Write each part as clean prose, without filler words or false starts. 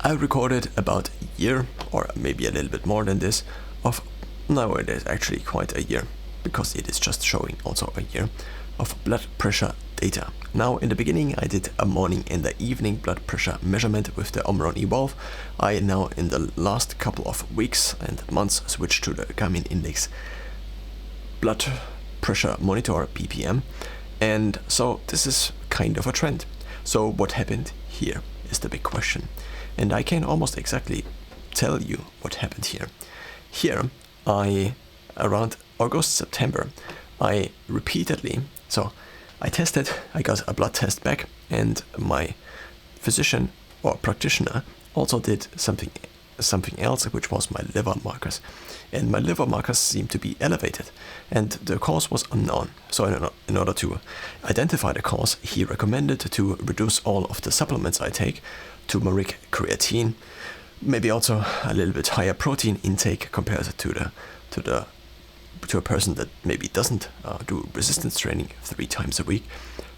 I recorded about a year, or maybe a little bit more than this, of, no, it is actually quite a year, because it is just showing also a year, of blood pressure data. Now, in the beginning, I did a morning and the evening blood pressure measurement with the Omron Evolve. I now, in the last couple of weeks and months, switched to the Garmin Index blood pressure monitor, BPM. And so this is kind of a trend. So what happened here is the big question. And I can almost exactly tell you what happened here. Here, around August, September, I repeatedly, so I got a blood test back, and my physician or practitioner also did something else, which was my liver markers. And my liver markers seemed to be elevated, and the cause was unknown. So in order to identify the cause, he recommended to reduce all of the supplements I take, turmeric, creatine, maybe also a little bit higher protein intake compared to a person that maybe doesn't do resistance training 3 times a week.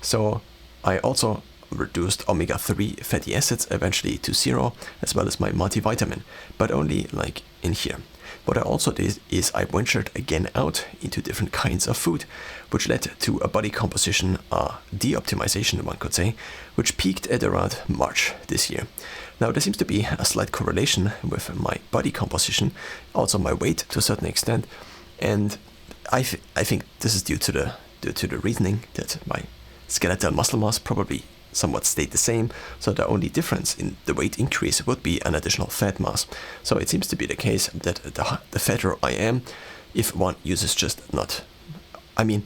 So I also reduced omega-3 fatty acids eventually to 0, as well as my multivitamin, but only like in here. What I also did is I ventured again out into different kinds of food, which led to a body composition de-optimization, one could say, which peaked at around March this year. Now, there seems to be a slight correlation with my body composition, also my weight to a certain extent, and I think this is due to the reasoning that my skeletal muscle mass probably somewhat stayed the same, so the only difference in the weight increase would be an additional fat mass. So it seems to be the case that the fatter I am, if one uses just not, I mean,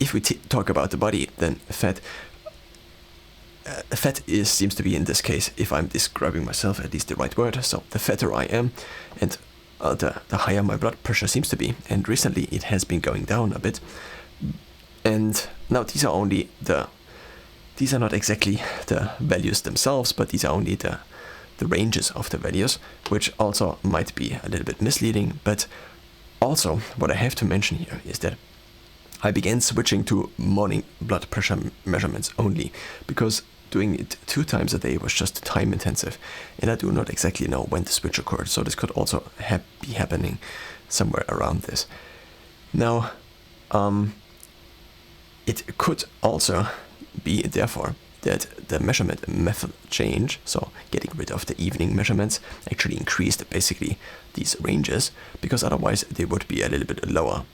if we talk about the body, then fat seems to be in this case, if I'm describing myself, at least the right word. So the fatter I am, and the higher my blood pressure seems to be, and recently it has been going down a bit. And now these are not exactly the values themselves, but these are only the ranges of the values, which also might be a little bit misleading. But also, what I have to mention here is that I began switching to morning blood pressure measurements only, because doing it 2 times a day was just time intensive, and I do not exactly know when the switch occurred, so this could also be happening somewhere around this. Now, it could also be therefore that the measurement method change, so getting rid of the evening measurements, actually increased basically these ranges, because otherwise they would be a little bit lower